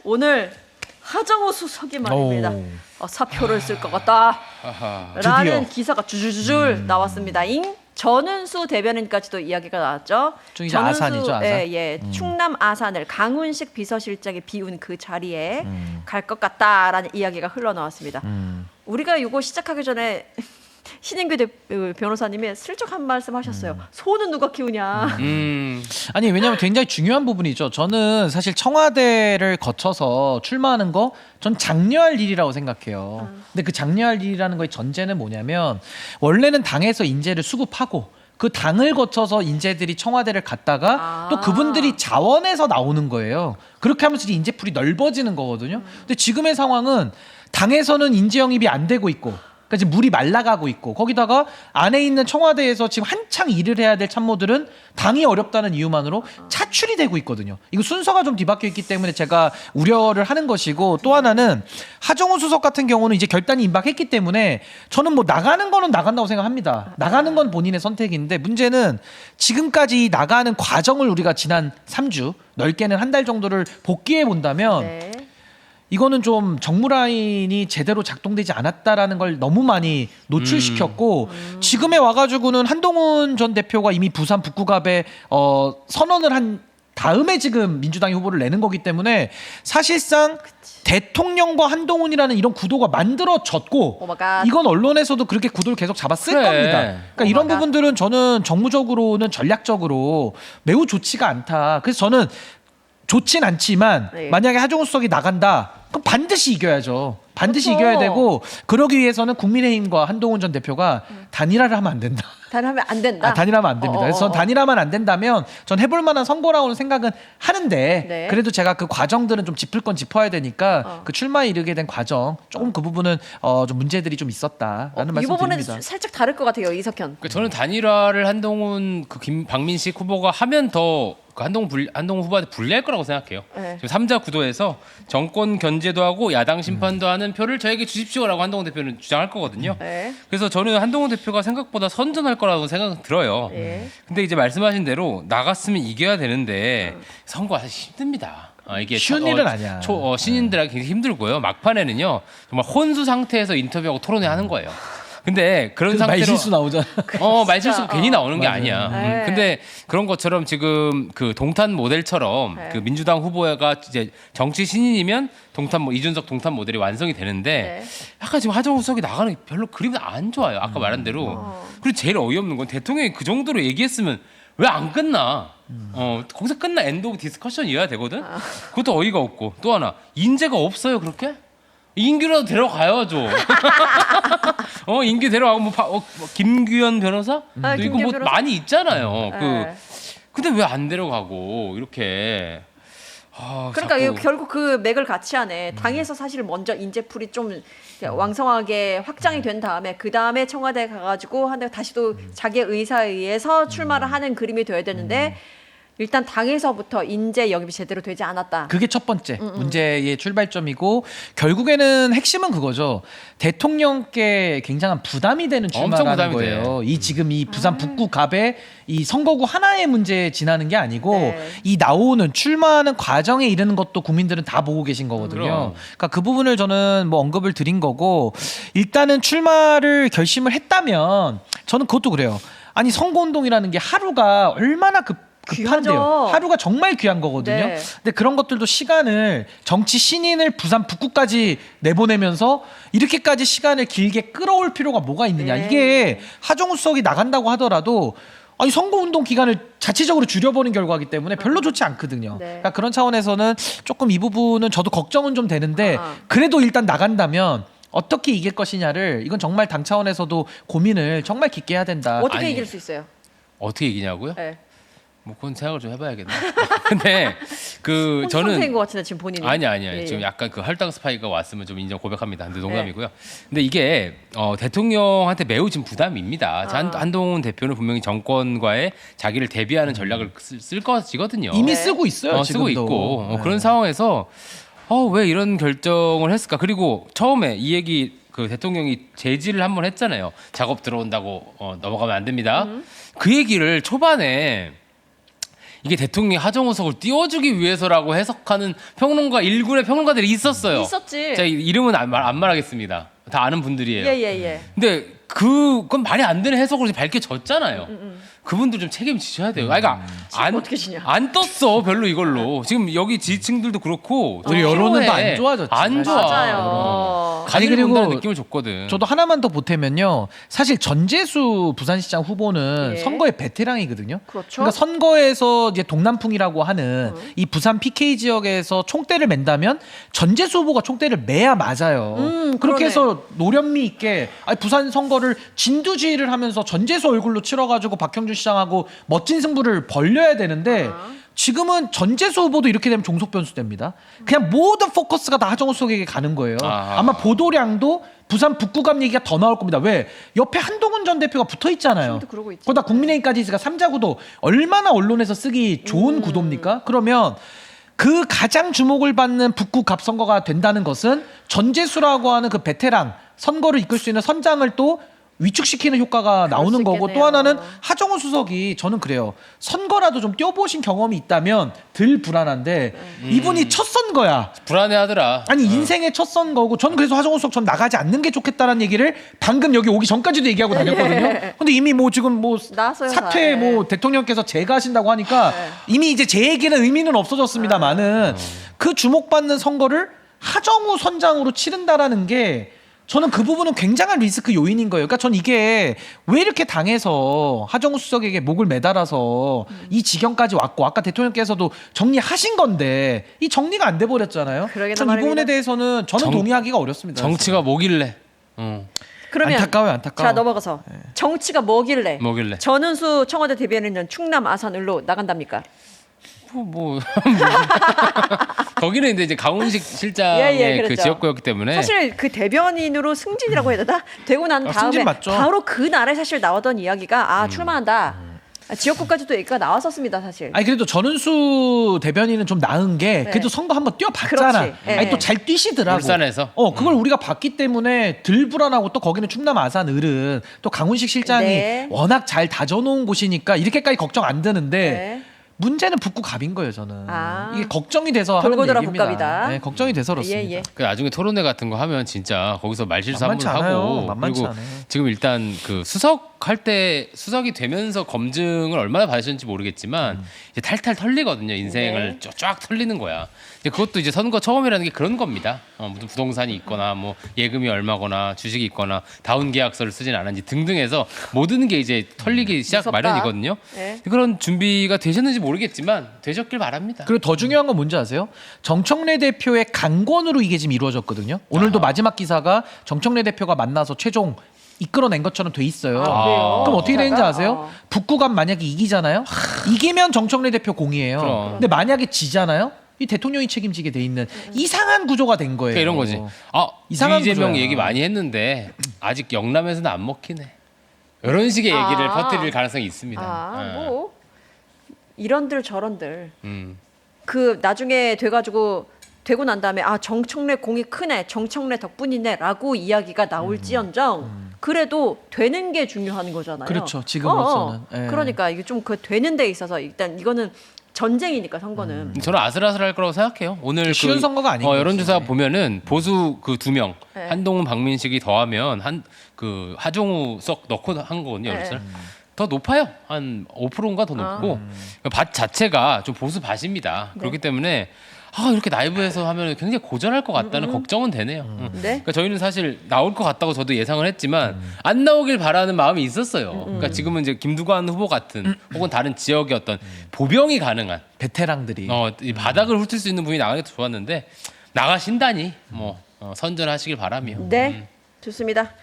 오늘 하정우 수석이 말입니다. 사표를 쓸 것 같다. 라는 기사가 줄줄줄 나왔습니다. 전은수 대변인까지도 이야기가 나왔죠. 좀 이제 아산이죠, 아산. 예, 충남 아산을 강훈식 비서실장이 비운 그 자리에 갈 것 같다라는 이야기가 흘러나왔습니다. 우리가 이거 시작하기 전에 신인규 변호사님이 슬쩍 한 말씀 하셨어요. 소는 누가 키우냐. 아니 왜냐하면 굉장히 중요한 부분이죠. 저는 사실 청와대를 거쳐서 출마하는 거 전 장려할 일이라고 생각해요. 근데 그 장려할 일이라는 거의 전제는 뭐냐면 원래는 당에서 인재를 수급하고 그 당을 거쳐서 인재들이 청와대를 갔다가 또 그분들이 자원에서 나오는 거예요. 그렇게 하면서 인재풀이 넓어지는 거거든요. 근데 지금의 상황은 당에서는 인재 영입이 안 되고 있고 그러니까 지금 물이 말라가고 있고 거기다가 안에 있는 청와대에서 지금 한창 일을 해야 될 참모들은 당이 어렵다는 이유만으로 차출이 되고 있거든요. 이거 순서가 좀 뒤바뀌어 있기 때문에 제가 우려를 하는 것이고 또 하나는 하정우 수석 같은 경우는 이제 결단이 임박했기 때문에 저는 뭐 나가는 거는 나간다고 생각합니다. 나가는 건 본인의 선택인데 문제는 지금까지 나가는 과정을 우리가 지난 3주 넓게는 한 달 정도를 복귀해 본다면 이거는 좀 정무 라인이 제대로 작동되지 않았다라는 걸 너무 많이 노출시켰고 지금에 와가지고는 한동훈 전 대표가 이미 부산 북구갑에 선언을 한 다음에 지금 민주당이 후보를 내는 거기 때문에 사실상 대통령과 한동훈이라는 이런 구도가 만들어졌고 이건 언론에서도 그렇게 구도를 계속 잡았을 겁니다. 그러니까 이런 부분들은 저는 정무적으로는 전략적으로 매우 좋지가 않다. 그래서 저는 좋진 않지만 만약에 하정우 수석이 나간다 그럼 반드시 이겨야죠. 반드시 이겨야 되고 그러기 위해서는 국민의힘과 한동훈 전 대표가 단일화를 하면 안 된다. 단일화하면 안 된다. 단일화하면 안 됩니다. 그래서 전 단일화만 안 된다면 전 해볼 만한 선거라고는 생각은 하는데 그래도 제가 그 과정들은 좀 짚을 건 짚어야 되니까 그 출마에 이르게 된 과정 조금 그 부분은 좀 문제들이 좀 있었다라는 말씀 드립니다. 이 부분은 살짝 다를 것 같아요. 이석현. 그러니까 저는 단일화를 한동훈 박민식 후보가 하면 더 한동훈 후보한테 불리할 거라고 생각해요. 지금 3자 구도에서 정권 견제도 하고 야당 심판도 하는 표를 저에게 주십시오라고 한동훈 대표는 주장할 거거든요. 그래서 저는 한동훈 대표가 생각보다 선전할 거라고 생각은 들어요. 근데 이제 말씀하신 대로 나갔으면 이겨야 되는데 선거가 사실 힘듭니다. 이게 쉬운 일은 아니야. 신인들에게 굉장히 힘들고요. 막판에는요 정말 혼수 상태에서 인터뷰하고 토론회 하는 거예요. 근데 그런 상태로 말실수 나오잖아. 말실수 괜히 나오는 게 아니야. 근데 그런 것처럼 지금 그 동탄 모델처럼 그 민주당 후보가 이제 정치 신인이면 이준석 동탄 모델이 완성이 되는데 약간 지금 하정우 수석이 나가는 게 별로 그림은 안 좋아요. 아까 말한 대로. 그리고 제일 어이없는 건 대통령이 그 정도로 얘기했으면 왜 안 끝나? 거기서 끝나 엔드 오브 디스커션이어야 되거든. 그것도 어이가 없고 또 하나 인재가 없어요 그렇게? 인규라도 데려가야죠. 인규 데려가고 뭐 김규현 변호사? 이거 뭐 변호사? 많이 있잖아요. 근데 왜 안 데려가고 이렇게? 그러니까 자꾸... 결국 그 맥을 같이 하네. 당에서 사실 먼저 인재풀이 좀 왕성하게 확장이 된 다음에 그 다음에 청와대 가가지고 다시 또 자기의 의사에 의해서 출마를 하는 그림이 돼야 되는데. 일단 당에서부터 인재 영입이 제대로 되지 않았다. 그게 첫 번째 문제의 출발점이고 결국에는 핵심은 그거죠. 대통령께 굉장한 부담이 되는 출마라는 거예요. 지금 이 부산 북구 갑에 이 선거구 하나의 문제에 지나는 게 아니고 이 나오는 출마하는 과정에 이르는 것도 국민들은 다 보고 계신 거거든요. 그러니까 그 부분을 저는 뭐 언급을 드린 거고 일단은 출마를 결심을 했다면 저는 그것도 그래요. 아니 선거운동이라는 게 하루가 얼마나 급한데요. 하루가 정말 귀한 거거든요. 근데 그런 것들도 시간을 정치 신인을 부산 북구까지 내보내면서 이렇게까지 시간을 길게 끌어올 필요가 뭐가 있느냐. 이게 하정우 수석이 나간다고 하더라도 아니 선거운동 기간을 자체적으로 줄여버린 결과이기 때문에 별로 좋지 않거든요. 그러니까 그런 차원에서는 조금 이 부분은 저도 걱정은 좀 되는데 그래도 일단 나간다면 어떻게 이길 것이냐를 이건 정말 당 차원에서도 고민을 정말 깊게 해야 된다. 어떻게 이길 수 있어요? 어떻게 이기냐고요? 뭐 그건 생각을 좀 해봐야겠네. 근데 저는 선생인 것 같은데 지금 본인이 아니 지금 약간 그 혈당 스파이크가 왔으면 좀 인정 고백합니다. 근데 농담이고요. 근데 이게 대통령한테 매우 지금 부담입니다. 한동훈 대표는 분명히 정권과의 자기를 대비하는 전략을 쓸 것이거든요. 이미 쓰고 있어요. 쓰고 있고 그런 상황에서 왜 이런 결정을 했을까? 그리고 처음에 이 얘기 그 대통령이 제지를 한번 했잖아요. 작업 들어온다고 넘어가면 안 됩니다. 그 얘기를 초반에 이게 대통령이 하정우석을 띄워주기 위해서라고 해석하는 평론가 일군의 평론가들이 있었어요. 있었지. 제가 이름은 안 말하겠습니다. 다 아는 분들이에요. 예. 근데 그건 말이 안 되는 해석으로 밝혀졌잖아요. 그분들 좀 책임지셔야 돼요. 그러니까 어떻게 지냐? 안 떴어 별로 이걸로. 지금 여기 지지층들도 그렇고 우리 여론은 더 안 좋아졌지. 안 좋아. 맞아요. 가지고 그리고 본다는 느낌을 줬거든. 저도 하나만 더 보태면요. 사실 전재수 부산시장 후보는 예. 선거의 베테랑이거든요. 그렇죠. 그러니까 선거에서 이제 동남풍이라고 하는 이 부산 PK 지역에서 총대를 맨다면 전재수 후보가 총대를 매야 맞아요. 그렇게 그러네. 해서 노련미 있게 부산 선거를 진두지휘를 하면서 전재수 얼굴로 치러가지고 박형준 시장하고 멋진 승부를 벌려야 되는데 지금은 전재수 후보도 이렇게 되면 종속 변수됩니다. 그냥 모든 포커스가 다 하정우 수석에게 가는 거예요. 아마 보도량도 부산 북구갑 얘기가 더 나올 겁니다. 왜? 옆에 한동훈 전 대표가 붙어 있잖아요. 지금도 그러고 있지. 거기다 국민의힘까지 있으니까 삼자구도 얼마나 언론에서 쓰기 좋은 구도입니까? 그러면 그 가장 주목을 받는 북구갑 선거가 된다는 것은 전재수라고 하는 그 베테랑 선거를 이끌 수 있는 선장을 또 위축시키는 효과가 나오는 수 거고 있겠네요. 또 하나는 하정우 수석이 저는 그래요. 선거라도 좀 뛰어보신 경험이 있다면 덜 불안한데 이분이 첫 선거야. 불안해하더라. 아니 인생의 첫 선거고 저는 그래서 하정우 수석 전 나가지 않는 게 좋겠다라는 얘기를 방금 여기 오기 전까지도 얘기하고 다녔거든요. 근데 이미 뭐 지금 뭐 나왔어요, 사퇴 다. 뭐 대통령께서 제가하신다고 하니까 이미 이제 제 얘기는 의미는 없어졌습니다만은 그 주목받는 선거를 하정우 선장으로 치른다라는 게 저는 그 부분은 굉장한 리스크 요인인 거예요. 그러니까 전 이게 왜 이렇게 당해서 하정우 수석에게 목을 매달아서 이 지경까지 왔고 아까 대통령께서도 정리하신 건데 이 정리가 안 돼 버렸잖아요. 그러게나 전 이 말입니다. 부분에 대해서는 저는 동의하기가 어렵습니다. 정치가 뭐길래? 그러면 안타까워요, 안타까워. 자 넘어가서 정치가 뭐길래? 뭐길래? 전은수 청와대 대변인은 충남 아산을로 나간답니까? 뭐 거기는 이제 강훈식 실장의 예, 그 그렇죠. 지역구였기 때문에 사실 그 대변인으로 승진이라고 해야 되나? 되고 난 다음에 승진 맞죠. 바로 그 날에 사실 나왔던 이야기가 출마한다. 지역구까지도 얘기가 나왔었습니다, 사실. 아니 그래도 전은수 대변인은 좀 나은 게 그래도 선거 한번 뛰어봤잖아. 그렇지. 예. 아니 또 잘 뛰시더라고. 울산에서? 그걸 우리가 봤기 때문에 덜 불안하고 또 거기는 충남 아산 을은 또 강훈식 실장이 네. 워낙 잘 다져놓은 곳이니까 이렇게까지 걱정 안 드는데 네. 문제는 북구갑인 거예요 저는. 아. 이게 걱정이 돼서 돌고 하는 돌아 얘기입니다. 북갑이다. 네, 걱정이 돼서 그렇습니다. 예. 그 나중에 토론회 같은 거 하면 진짜 거기서 말실수 만만치 한번 않아요. 하고 만만치 그리고 않아요. 지금 일단 그 수석할 때 수석이 되면서 검증을 얼마나 받으셨는지 모르겠지만 이제 탈탈 털리거든요. 인생을 쫙 털리는 거야. 이제 그것도 이제 선거 처음이라는 게 그런 겁니다. 무슨 부동산이 있거나 뭐 예금이 얼마거나 주식이 있거나 다운 계약서를 쓰진 않았는지 등등해서 모든 게 이제 털리기 시작 무섭다. 마련이거든요. 네. 그런 준비가 되셨는지 모르겠지만 되셨길 바랍니다. 그리고 더 중요한 건 뭔지 아세요? 정청래 대표의 강권으로 이게 지금 이루어졌거든요. 오늘도 마지막 기사가 정청래 대표가 만나서 최종 이끌어낸 것처럼 돼 있어요. 그래요? 그럼 어떻게 되는지 기사가? 아세요? 북구갑 만약에 이기잖아요. 이기면 정청래 대표 공이에요. 그럼. 근데 만약에 지잖아요. 이 대통령이 책임지게 돼 있는 이상한 구조가 된 거예요. 그러니까 이런 거지. 이상한 이재명 구조야. 얘기 많이 했는데 아직 영남에서는 안 먹히네. 이런 식의 얘기를 퍼뜨릴 가능성이 있습니다. 예. 뭐 이런들 저런들 음. 그 나중에 돼가지고 되고 난 다음에 정청래 공이 크네, 정청래 덕분이네라고 이야기가 나올지언정 그래도 되는 게 중요한 거잖아요. 그렇죠. 지금으로서는. 예. 그러니까 이게 좀 그 되는 데 있어서 일단 이거는 전쟁이니까 선거는. 저는 아슬아슬할 거라고 생각해요. 오늘 쉬운 선거가 아닌 거죠. 여론조사 네. 보면은 보수 그 두 명 네. 한동훈, 박민식이 더하면 그 하정우 썩 넣고 한 거거든요. 네. 여론조사. 더 높아요. 한 5%인가 더 높고 밭 자체가 좀 보수 밭입니다. 그렇기 때문에 이렇게 라이브에서 하면 굉장히 고전할 것 같다는 걱정은 되네요. 네. 그러니까 저희는 사실 나올 것 같다고 저도 예상을 했지만 안 나오길 바라는 마음이 있었어요. 그러니까 지금은 이제 김두관 후보 같은 혹은 다른 지역의 어떤 보병이 가능한 베테랑들이. 이 바닥을 훑을 수 있는 분이 나가는 게 좋았는데 나가신다니 뭐 선전하시길 바라며. 네, 좋습니다.